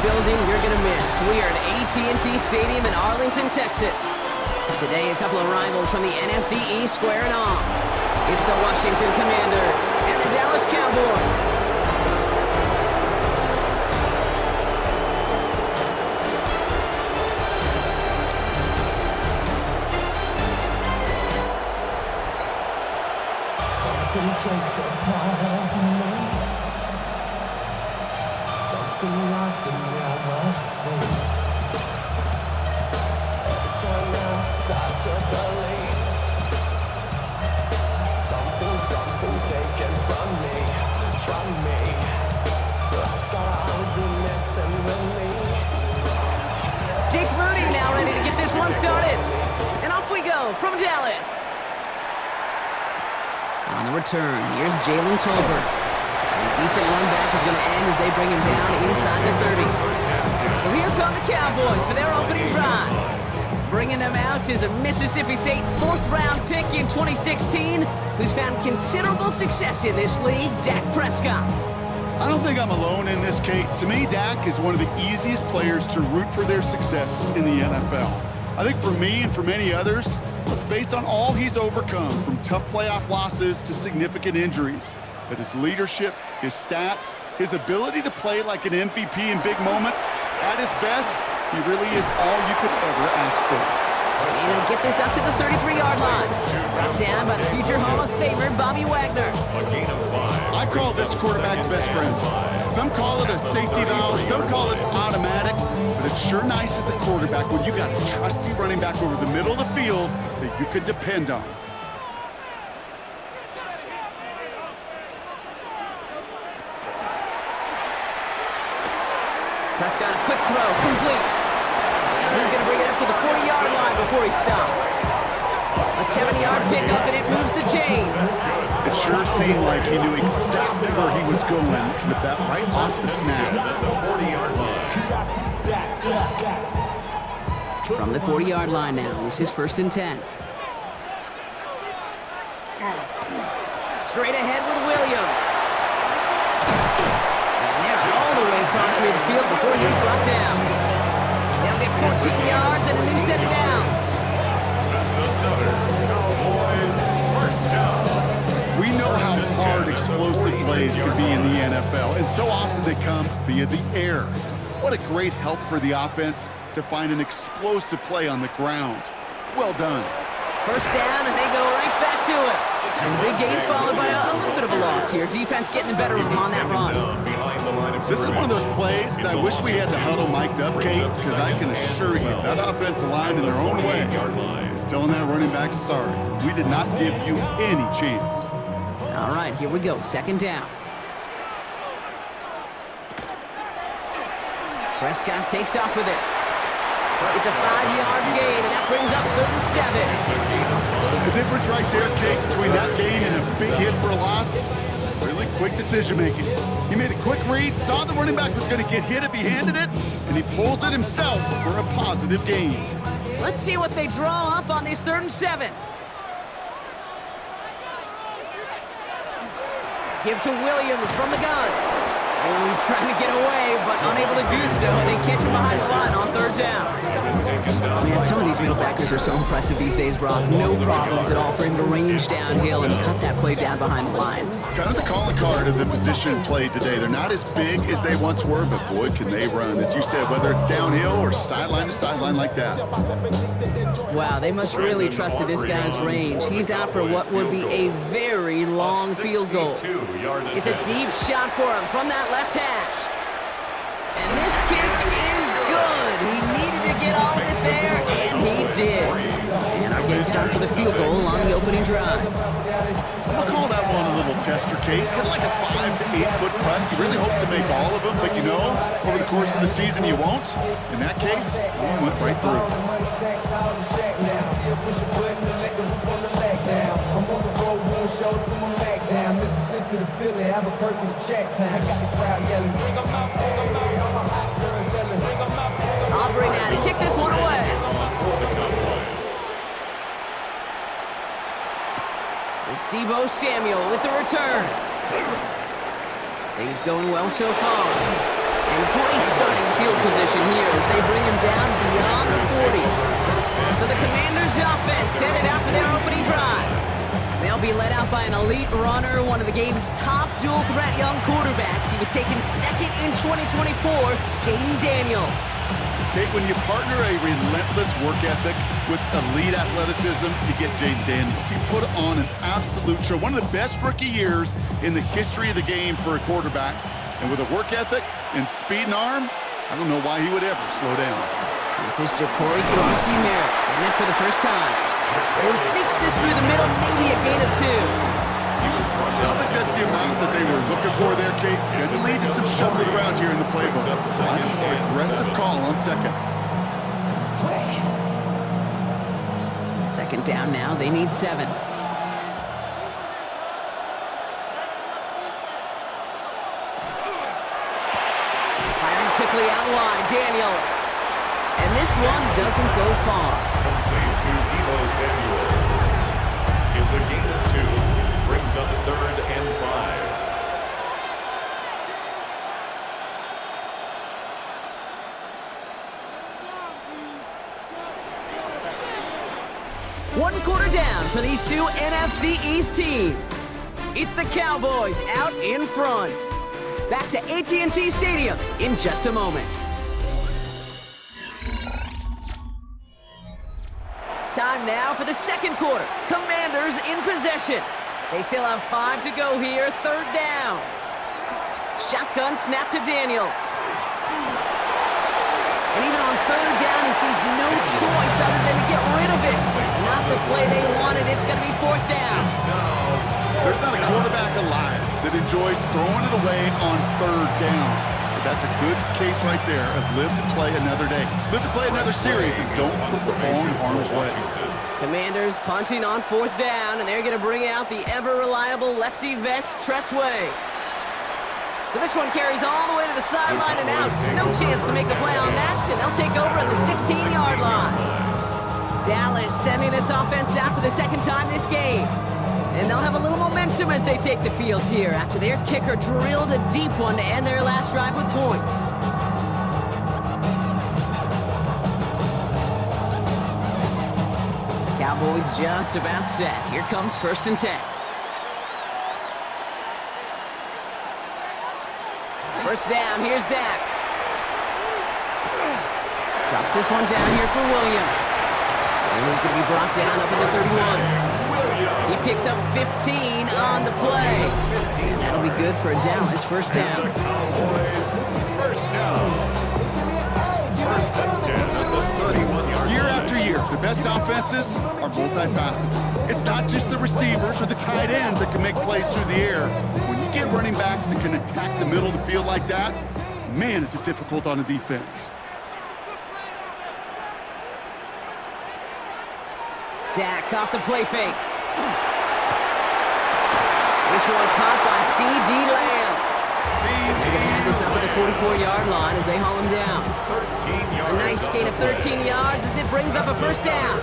Building you're going to miss. We are at AT&T Stadium in Arlington, Texas. Today, a couple of rivals from the NFC East squaring off. It's the Washington Commanders and the Dallas Cowboys. Something takes a part of me. Something lost and never seen. Every time I start to believe something taken from me. Life's gotta always be messing with me. Jake Moody now ready to get this one started. And off we go from Dallas. On the return, here's Jalen Tolbert. A decent run back is going to end as they bring him down inside the 30. Well, here come the Cowboys for their opening drive. Bringing them out is a Mississippi State fourth-round pick in 2016 who's found considerable success in this league, Dak Prescott. I don't think I'm alone in this, Kate. To me, Dak is one of the easiest players to root for their success in the NFL. I think for me and for many others, it's based on all he's overcome, from tough playoff losses to significant injuries. But his leadership, his stats, his ability to play like an MVP in big moments, at his best, he really is all you could ever ask for. And he'll get this up to the 33-yard line. Brought down by the future Hall of Famer, Bobby Wagner. I call this quarterback's best friend. Some call it a safety valve, some call it automatic, but it's sure nice as a quarterback when you got a trusty running back over the middle of the field that you could depend on. Prescott, a quick throw, complete. And he's going to bring it up to the 40-yard line before he stopped. A 7-yard pickup, and it moves the chains. It sure seemed like he knew exactly where he was going with that right off the snap. From the 40-yard line now, this is 1st and 10. Straight ahead with Williams. And they're all the way across midfield before he's brought down. They'll get 14 yards and a new set of downs. We know how hard explosive plays can be in the NFL, and so often they come via the air. What a great help for the offense to find an explosive play on the ground. Well done. First down, and they go right back to it. And the big gain followed by a little bit of a loss here. Defense getting the better of them on that run. This is one of those plays that I wish we had the huddle mic'd up, Kate, because I can assure you that offensive line in their own way is telling that running back, sorry, we did not give you any chance. All right, here we go. 2nd down. Prescott takes off with it. It's a 5-yard gain, and that brings up 3rd and 7. The difference right there, Kate, between that gain and a big hit for a loss is really quick decision-making. He made a quick read, saw the running back was going to get hit if he handed it, and he pulls it himself for a positive gain. Let's see what they draw up on this 3rd and 7. Give to Williams from the gun. Oh, he's trying to get away, but unable to do so, and they catch him behind the line on 3rd down. Man, some of these middle backers are so impressive these days, Brock. No problems at all for him to range downhill and cut that play down behind the line. Kind of the calling card of the position played today. They're not as big as they once were, but boy, can they run. As you said, whether it's downhill or sideline to sideline like that. Wow, they must really trust to this guy's range. He's out for what would be a very long field goal. It's a deep shot for him from that left hash. And this kick is good. He needed to get all of it there, and he did. And our game starts with a field goal on the opening drive. I'll call that one a little tester, Kate. Kind of like a 5 to 8 foot putt. You really hope to make all of them, but you know, over the course of the season, you won't. In that case, he went right through. Aubrey now to kick this one away. It's Deebo Samuel with the return. Things going well so far. And great starting field position here as they bring him down beyond the 40. So the Commanders' offense headed out for their opening drive. They'll be led out by an elite runner, one of the game's top dual-threat young quarterbacks. He was taken second in 2024, Jaden Daniels. Kate, when you partner a relentless work ethic with elite athleticism, you get Jaden Daniels. He put on an absolute show. One of the best rookie years in the history of the game for a quarterback. And with a work ethic and speed and arm, I don't know why he would ever slow down. This is Ja'Cory Merritt, and it for the first time. He sneaks this through the middle, maybe a gain of 2. I don't think that's the amount that they were looking for there, Kate. Going to lead to some shuffling around here in the playbook. Aggressive call on second. Second down now. They need 7. Firing quickly out line, Daniels. And this one doesn't go far. Complete to Deebo Samuel. It's a gain of 2. Brings up 3rd and 5. One quarter down for these two NFC East teams. It's the Cowboys out in front. Back to AT&T Stadium in just a moment. Time now for the second quarter. Commanders in possession. They still have 5 to go here. 3rd down. Shotgun snap to Daniels. And even on 3rd down, he sees no choice other than to get rid of it. Not the play they wanted. It's going to be 4th down. There's not a quarterback alive that enjoys throwing it away on 3rd down. But that's a good case right there of live to play another day. Live to play another series and don't put the ball in harm's way. Commanders punting on 4th down, and they're going to bring out the ever-reliable lefty vet, Tressway. So this one carries all the way to the sideline and out. No chance to make the play on that, and they'll take over at the 16-yard line. Dallas sending its offense out for the second time this game. And they'll have a little momentum as they take the field here after their kicker drilled a deep one to end their last drive with points. Cowboys just about set. Here comes 1st and 10. First down, here's Dak. Drops this one down here for Williams. And he's going to be brought down up at the 31. He picks up 15 on the play. And that'll be good for a Dallas 1st down. First down. 1st and 10 at the 31-yard line. Year after year, the best offenses are multifaceted. It's not just the receivers or the tight ends that can make plays through the air. When you get running backs that can attack the middle of the field like that, man, is it difficult on a defense. Dak off the play fake. This one caught by C.D. Lamb. They're going to have this up at the 44-yard line as they haul him down. A nice gain of 13 yards as it brings up a 1st down.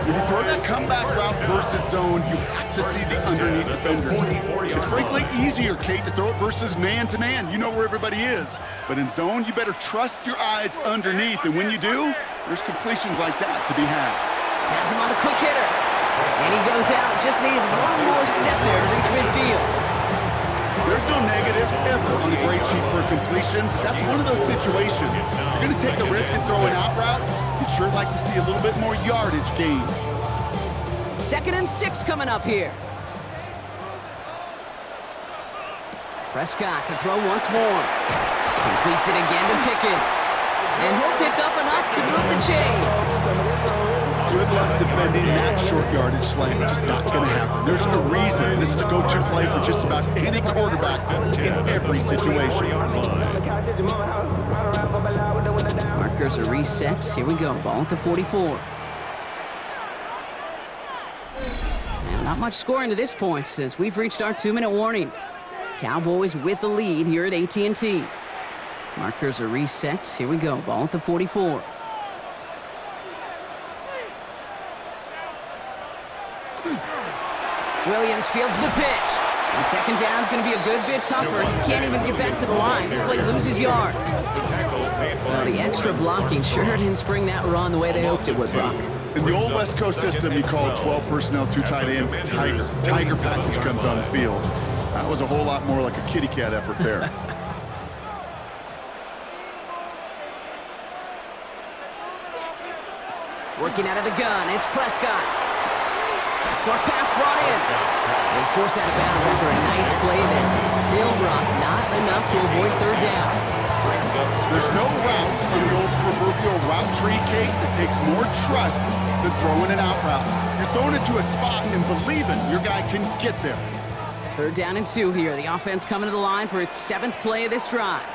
When you throw that comeback route versus zone, you have to see the underneath defenders. It's frankly easier, Kate, to throw it versus man-to-man. You know where everybody is. But in zone, you better trust your eyes underneath. And when you do, there's completions like that to be had. Has him on a quick hitter. And he goes out. Just needed one more step there to reach midfield. There's no negatives ever on the grade sheet for a completion, but that's one of those situations. If you're going to take a risk and throw an out route, you'd sure like to see a little bit more yardage gained. 2nd and 6 coming up here. Prescott to throw once more. Completes it again to Pickens. And he'll pick up enough to move the chains. Good luck defending that short yardage slant. Just not going to happen. There's a reason this is a go-to play for just about any quarterback in every situation. Markers are reset. Here we go. Ball at the 44. Now, not much scoring to this point as we've reached our 2-minute warning. Cowboys with the lead here at AT&T. Markers are reset. Here we go. Ball at the 44. Williams fields the pitch. And second down is going to be a good bit tougher. He can't even get back to the line. This play loses yards. Well, the extra blocking sure didn't spring that run the way they hoped it would, Brock. In the old West Coast system, you call 12 personnel, 2 tight ends, Tiger. Tiger package comes on the field. That was a whole lot more like a kitty cat effort there. Working out of the gun, it's Prescott. Short pass brought in. He's forced out of bounds after a nice play there. It's still, Brock, not enough to avoid third down. There's no routes on the old proverbial route tree, Kate, that takes more trust than throwing an out route. You're throwing it to a spot and believing your guy can get there. Third down and 2 here. The offense coming to the line for its 7th play of this drive.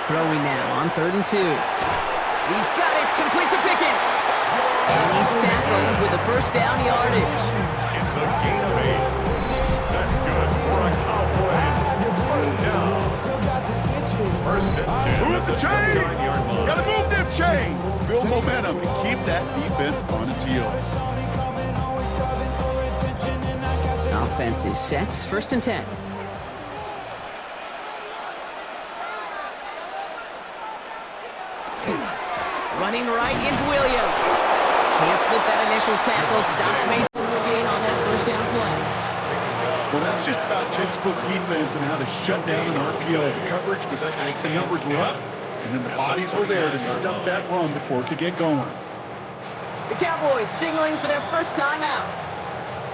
Throwing now on 3rd and 2. He's got it. It's complete to Pickens. And he's tackled with a first down yardage. It's a gain of 8. That's good for a Cowboys first down. First and 10. Move the chain! Gotta move them chains! Build momentum and keep that defense on its heels. Offense is set. First and 10. Running right is Williams. Can't slip that initial tackle. Stops made gain on that first down play. Well, that's just about textbook defense and how to shut down an RPO. The coverage was tight, the numbers were up, and then the bodies were there to stop that run before it could get going. The Cowboys signaling for their first time out.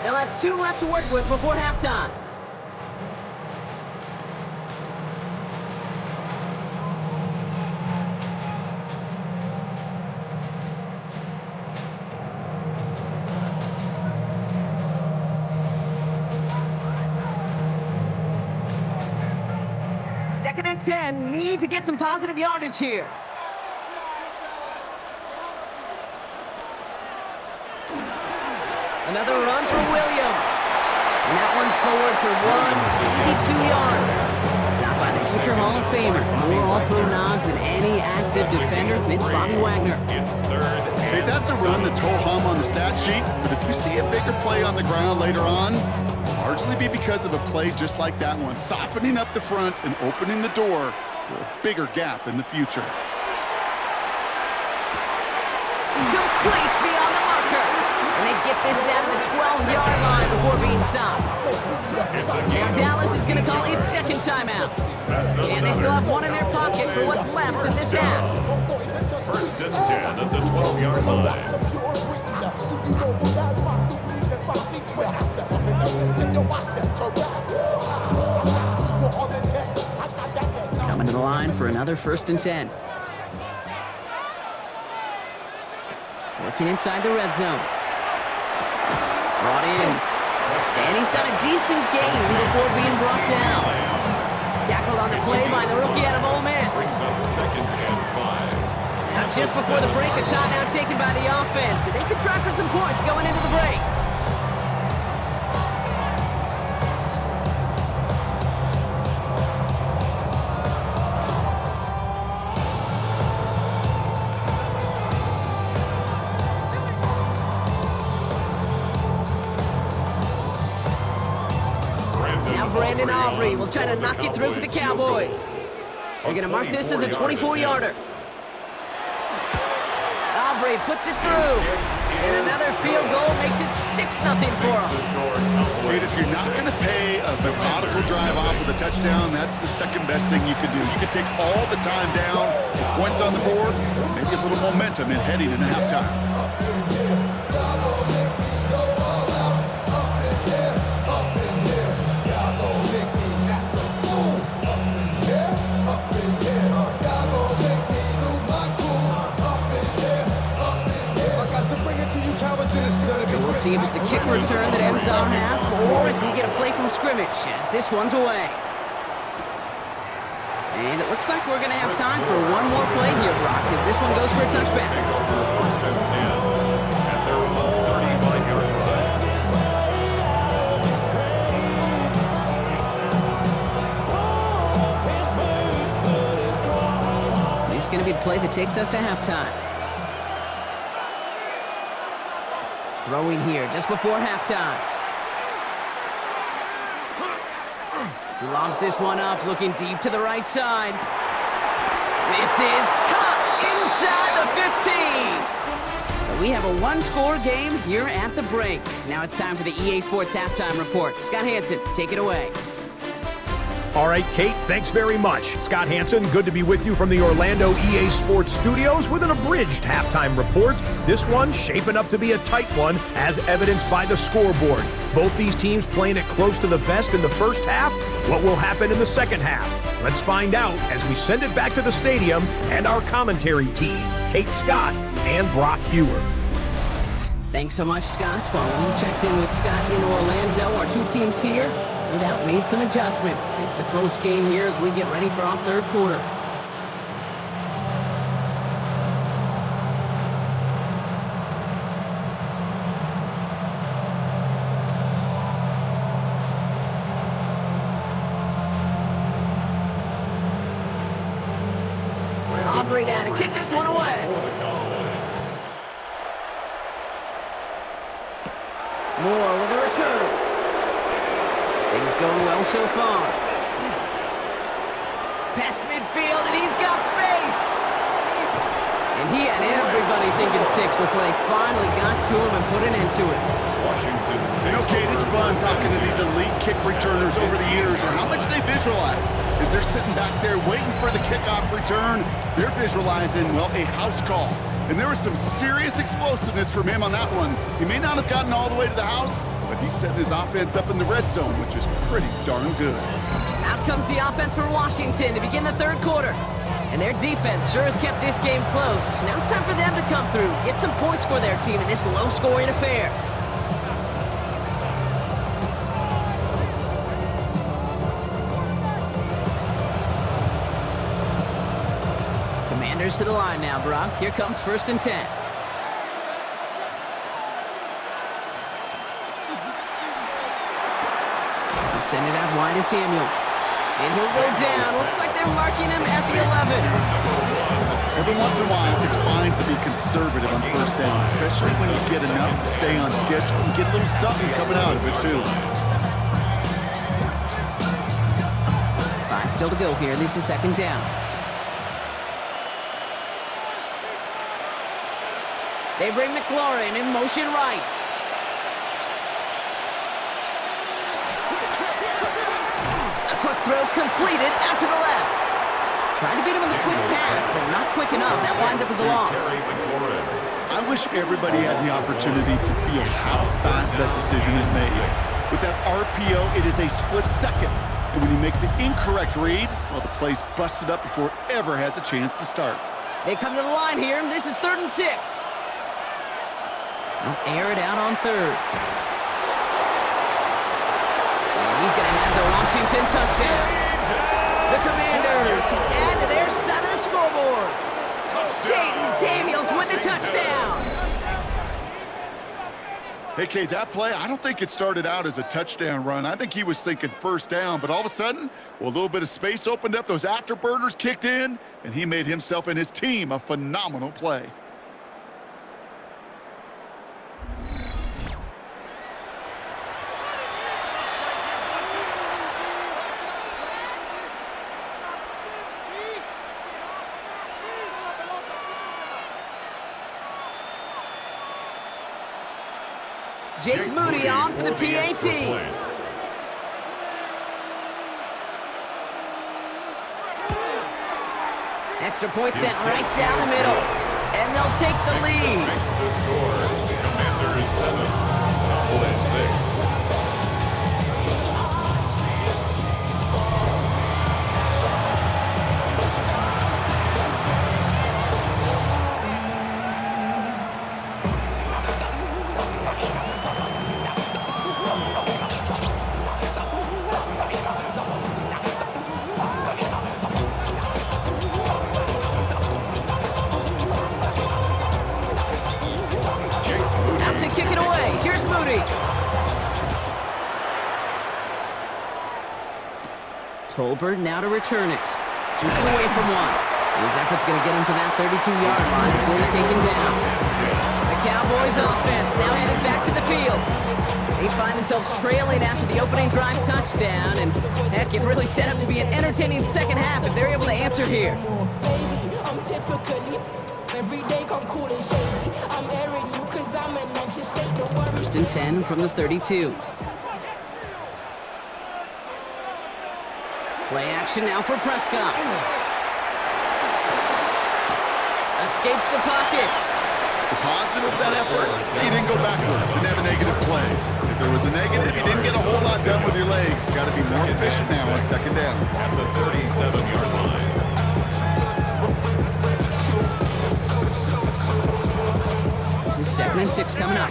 They'll have 2 left to work with before halftime. Second and 10, need to get some positive yardage here. Another run for Williams. And that one's forward for 182 yards. Stopped by the future Hall of Famer. More All-Pro nods than any active defender. It's Bobby Wagner. It's 3rd. Hey, that's a run that's ho-hum on the stat sheet, but if you see a bigger play on the ground later on, it'll largely be because of a play just like that one, softening up the front and opening the door for a bigger gap in the future. Complete beyond the marker. And they get this down to the 12-yard line before being stopped. Now Dallas is going to call its second timeout. And they still have one in their pocket for what's left in this half. First and 10 at the 12-yard line. Coming to the line for another first and 10. Working inside the red zone. Brought in. And he's got a decent gain before being brought down. Tackled on the play by the rookie out of Ole Miss. Brings up 2nd and 5. Now just before the break, a timeout taken by the offense. And they could try for some points going into the break. Brandon Aubrey will try to knock it through for the Cowboys. They're going to mark this as a 24-yarder. Aubrey puts it through. And another field goal makes it 6-0 for them. Kate, if you're not going to pay a methodical drive off with a touchdown, that's the second best thing you can do. You can take all the time down, put points on the board, maybe a little momentum in heading into halftime. see if it's a kick return that ends our half, or if we get a play from scrimmage, as this one's away. And it looks like we're going to have time for one more play here, Brock, as this one goes for a touchback. Take over first and 10 at their own 35-yard line. This is going to be the play that takes us to halftime. Throwing here just before halftime. Lobs this one up, looking deep to the right side. This is caught inside the 15. So we have a one-score game here at the break. Now it's time for the EA Sports Halftime Report. Scott Hansen, take it away. All right, Kate, thanks very much. Scott Hansen, good to be with you from the Orlando EA Sports Studios with an abridged halftime report. This one shaping up to be a tight one, as evidenced by the scoreboard. Both these teams playing it close to the vest in the first half. What will happen in the second half? Let's find out as we send it back to the stadium and our commentary team, Kate Scott and Brock Hewer. Thanks so much, Scott. Well, we checked in with Scott in Orlando. Our two teams here without made some adjustments. It's a close game here as we get ready for our third quarter. Aubrey down and kick this one away. Moore with a return. Things going well so far. Past midfield, and he's got space. And he had everybody thinking 6 before they finally got to him and put an end to it. Washington. You know, Kate, it's fun talking to these elite kick returners over the years and how much they visualize. As they're sitting back there waiting for the kickoff return, they're visualizing, well, a house call. And there was some serious explosiveness from him on that one. He may not have gotten all the way to the house, but he's setting his offense up in the red zone, which is pretty darn good. Out comes the offense for Washington to begin the third quarter. And their defense sure has kept this game close. Now it's time for them to come through, get some points for their team in this low-scoring affair. Commanders to the line now, Brock. Here comes 1st and 10. Send it out wide to Samuel. And he'll go down. Looks like they're marking him at the 11. Every once in a while, it's fine to be conservative on first down, especially when you get enough to stay on schedule and get a little something coming out of it, too. 5 still to go here. This is 2nd down. They bring McLaurin in motion right. Quick throw completed out to the left. Tried to beat him with a quick pass, but not quick enough. That winds up as a loss. I wish everybody had the opportunity to feel how fast that decision is made. With that RPO, it is a split second. And when you make the incorrect read, well, the play's busted up before it ever has a chance to start. They come to the line here. This is 3rd and 6. They'll air it out on 3rd. He's going to have the Washington touchdown. The Commanders can add to their side of the scoreboard. Jaden Daniels with the touchdown. Hey, Kate, that play, I don't think it started out as a touchdown run. I think he was thinking first down, but all of a sudden, well, a little bit of space opened up, those afterburners kicked in, and he made himself and his team a phenomenal play. Jake Moody on for the PAT. Extra point sent right down the middle. And they'll take the lead. Makes the score. Commanders 7, Cowboys 6. Tolbert now to return it. Jukes away from one. His effort's going to get him to that 32-yard line before he's taken down. The Cowboys offense now headed back to the field. They find themselves trailing after the opening drive touchdown, and heck, it really set up to be an entertaining second half if they're able to answer here. First and 10 from the 32. Play action now for Prescott. Escapes the pocket. The positive of that effort, he didn't go backwards. Didn't have a negative play. If there was a negative, you didn't get a whole lot done with your legs. Got to be more efficient now on second down. At the 37-yard line. This is 2nd and 6 coming up.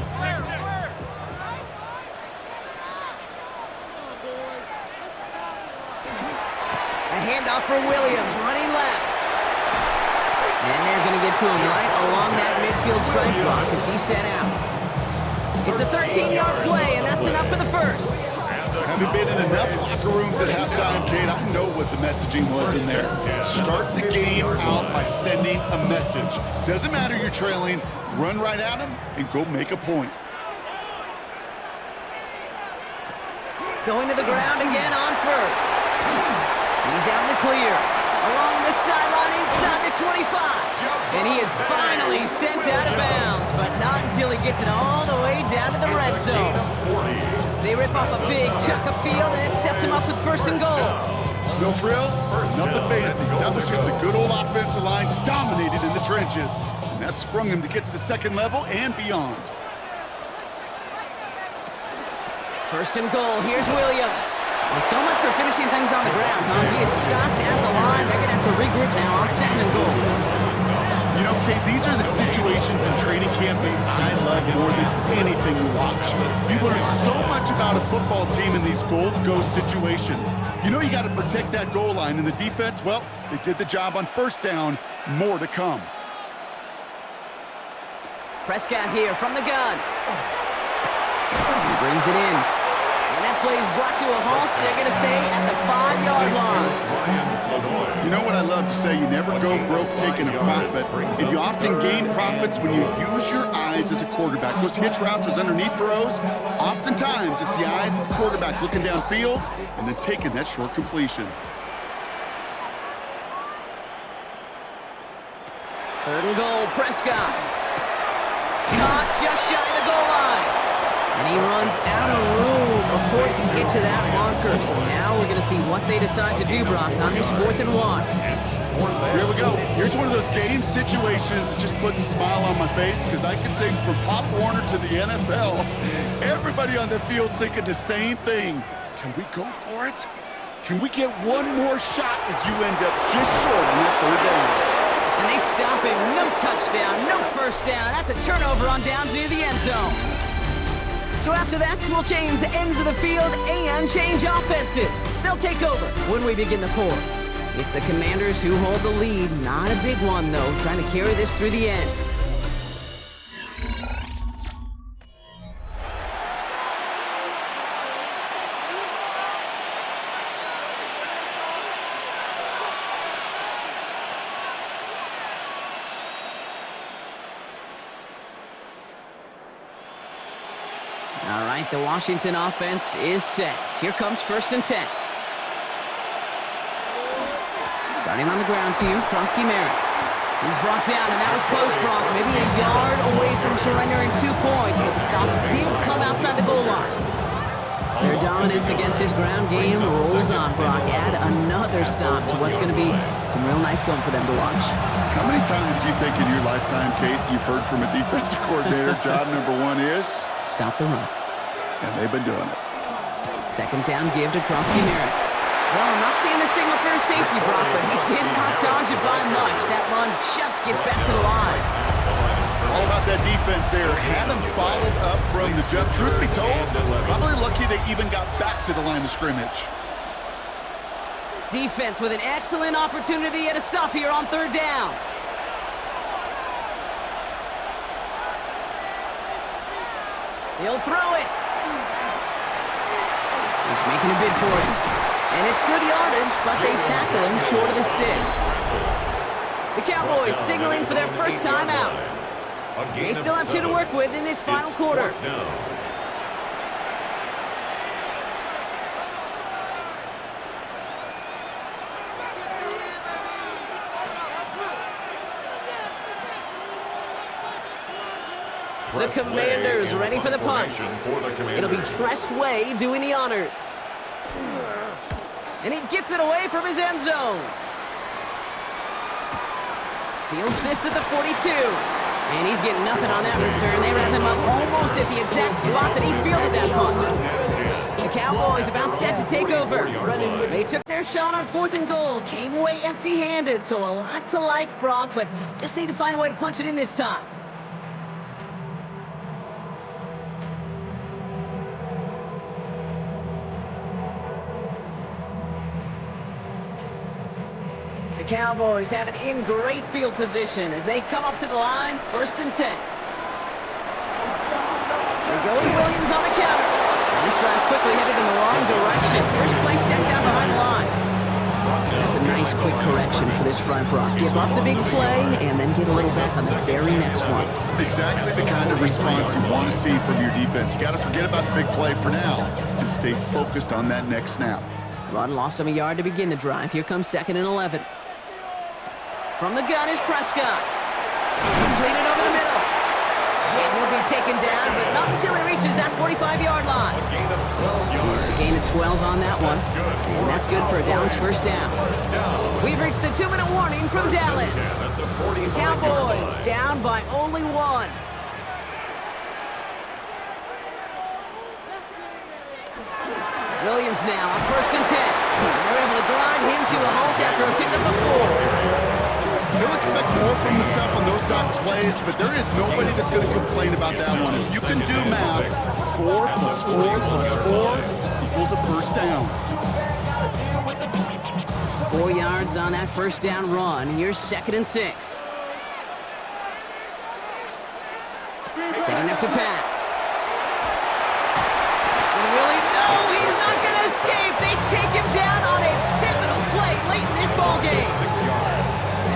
A handoff for Williams, running left. And they're going to get to him right along that midfield strike block as he's sent out. It's a 13-yard play, and that's enough for the first. Having been in enough locker rooms at halftime, Kate, I know what the messaging was in there. Start the game out by sending a message. Doesn't matter you're trailing, run right at them and go make a point. Going to the ground again on first. He's out in the clear. Along the sideline inside the 25. And he is finally sent out of bounds, but not until he gets it all the way down to the red zone. They rip off a big chunk of field, and it sets him up with first and goal. No frills, nothing fancy. That was just a good old offensive line dominated in the trenches. And that sprung him to get to the second level and beyond. First and goal, here's Williams. Well, so much for finishing things on the ground, huh? He is stopped at the line. They're going to have to regroup now on 2nd and goal. You know, Kate, these are the situations in training camp that I love more than anything you watch. You learn so much about a football team in these goal-to-go situations. You know you got to protect that goal line, and the defense, well, they did the job on first down. More to come. Prescott here from the gun. He brings it in. And that play is brought to a halt, they're going to say, at the 5-yard line. You know what I love to say? You never go broke taking a profit. And you often gain profits when you use your eyes as a quarterback. Those hitch routes, those underneath throws, oftentimes it's the eyes of the quarterback looking downfield and then taking that short completion. 3rd and goal, Prescott. Caught just shy of the goal line. And he runs out of room before he can get to that marker. So now we're going to see what they decide to do, Brock, on this 4th and 1. Here we go. Here's one of those game situations that just puts a smile on my face because I can think from Pop Warner to the NFL, everybody on the field thinking the same thing. Can we go for it? Can we get one more shot as you end up just short on that 3rd down? And they stop him. No touchdown, no first down. That's a turnover on downs near the end zone. So after that, we'll change the ends of the field and change offenses. They'll take over when we begin the 4th. It's the Commanders who hold the lead. Not a big one, though, trying to carry this through the end. All right, the Washington offense is set. Here comes 1st and 10. Starting on the ground here, Krosky Merritt. He's brought down, and that was close, Brock. Maybe a yard away from surrendering 2 points, but the stop did come outside the goal line. Their dominance against his ground game rolls on, Brock. Add another stop to what's going to be some real nice film for them to watch. How many times do you think in your lifetime, Kate, you've heard from a defensive coordinator, job number 1 is? Stop the run. And they've been doing it. 2nd down give to Krosky Merritt. Well, I'm not seeing the signal for a safety, Brock, but he did not dodge it by much. That run just gets back to the line. All about that defense there. Had them bottled up from the jump. Truth be told, probably lucky they even got back to the line of scrimmage. Defense with an excellent opportunity at a stop here on 3rd down. He'll throw it. He's making a bid for it. And it's good yardage, but they tackle him short of the sticks. The Cowboys signaling for their first time out. They still have 2 to work with in this final quarter. The Commanders ready for the punt. It'll be Tress Way doing the honors. And he gets it away from his end zone. Fields this at the 42. And he's getting nothing on that return. They wrap him up almost at the exact spot that he fielded that punt. The Cowboys about set to take over. They took their shot on 4th and goal. Came away empty-handed, so a lot to like, Brock, but just need to find a way to punch it in this time. The Cowboys have it in great field position as they come up to the line, 1st and 10. They go to Williams on the counter. And this drive's quickly headed in the wrong direction. First play set down behind the line. That's a nice quick correction for this front, Brock. Give up the big play and then get a little back on the very next one. Exactly the kind of response you want to see from your defense. You got to forget about the big play for now and stay focused on that next snap. Run lost him a yard to begin the drive. Here comes 2nd and 11. From the gun is Prescott. Completed over the middle. And he'll be taken down, but not until he reaches that 45-yard line. It's a gain of 12 on that one. And that's good for a Dallas first down. We've reached the 2-minute warning from Dallas. Cowboys down by only 1. Williams now on 1st and 10. And they're able to grind him to a halt after a pickup of 4. He'll expect more from himself on those type of plays, but there is nobody that's going to complain about that one. If you can do math, 4 plus 4 plus 4 equals a first down. 4 yards on that first down run. Here's 2nd and 6. Setting up to pass. And really, no, he's not going to escape. They take him down on a pivotal play late in this ball game.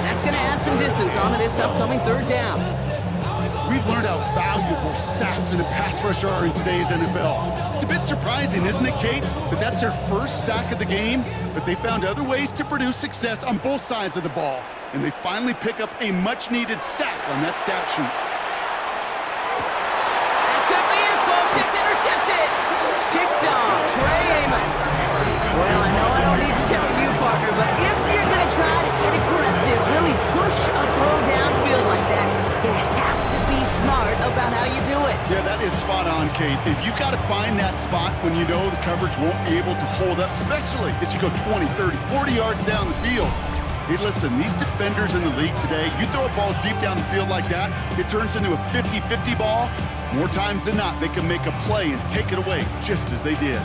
That's going to add some distance onto this upcoming 3rd down. We've learned how valuable sacks and a pass rush are in today's NFL. It's a bit surprising, isn't it, Kate, that that's their first sack of the game, but they found other ways to produce success on both sides of the ball, and they finally pick up a much-needed sack on that stat sheet. That could be it, folks. It's intercepted. Picked off Trey Amos. Well, I know I don't need to tell you, partner, but if you're going to try to get aggressive, really push a throw downfield like that, you have to be smart about how you do it. Yeah, that is spot on, Kate. If you've got to find that spot when you know the coverage won't be able to hold up, especially as you go 20, 30, 40 yards down the field. Hey, listen, these defenders in the league today, you throw a ball deep down the field like that, it turns into a 50-50 ball. More times than not, they can make a play and take it away just as they did.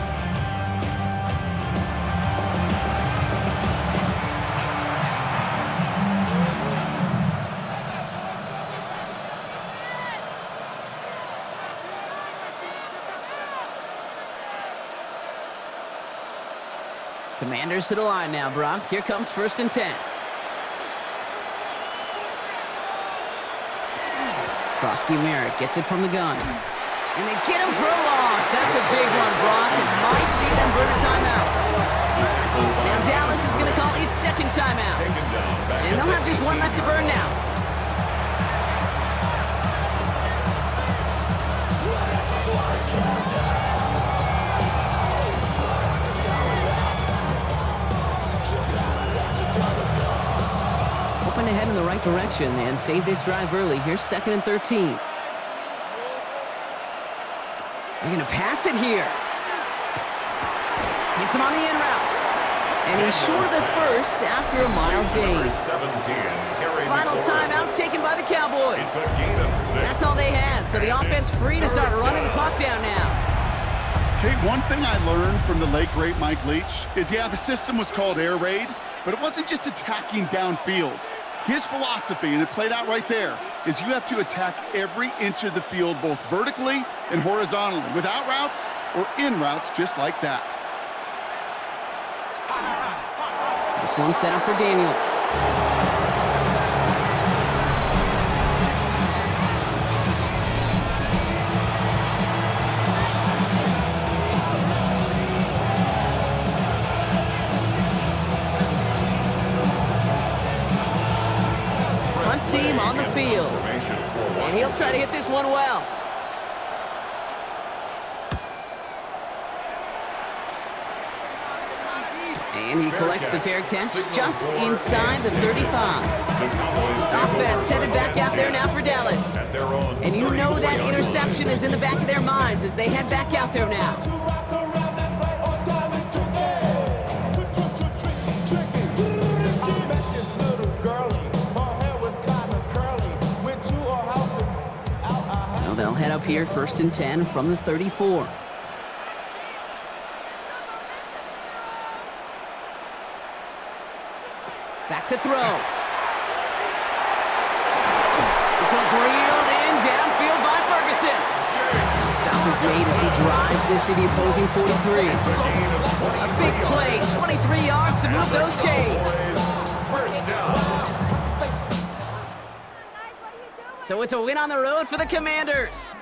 Commanders to the line now, Brock. Here comes 1st and 10. Krosky Merritt gets it from the gun. And they get him for a loss. That's a big one, Brock, and might see them burn a timeout. Now Dallas is going to call its 2nd timeout. And they'll have just one left to burn now. Hoping to head in the right direction and save this drive early. Here's 2nd and 13. They're going to pass it here. Hits him on the in route. And he's short of the first after a mild gain. Final timeout taken by the Cowboys. That's all they had, so the offense free to start running the clock down now. Kate, one thing I learned from the late, great Mike Leach is, yeah, the system was called air raid, but it wasn't just attacking downfield. His philosophy, and it played out right there, is you have to attack every inch of the field, both vertically and horizontally, without routes or in routes just like that. This one's set up for Daniels. Front team on the field. And he'll try to hit this one well. And he collects the fair catch just inside the 35. Offense headed back out there now for Dallas. And you know that interception is in the back of their minds as they head back out there now. Now they'll head up here, 1st and 10 from the 34. Back to throw. This one's reeled in downfield by Ferguson. And the stop is made as he drives this to the opposing 43. A big play, 23 yards to move those chains. First down. So it's a win on the road for the Commanders.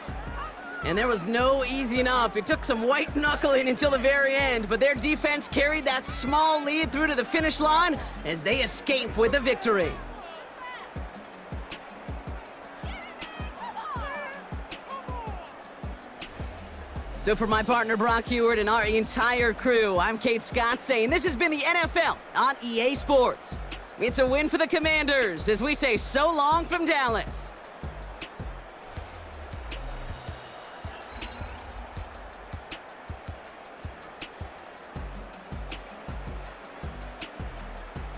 And there was no easing up. It took some white knuckling until the very end, but their defense carried that small lead through to the finish line as they escape with a victory. So for my partner Brock Heward and our entire crew, I'm Kate Scott saying this has been the NFL on EA Sports. It's a win for the Commanders as we say so long from Dallas.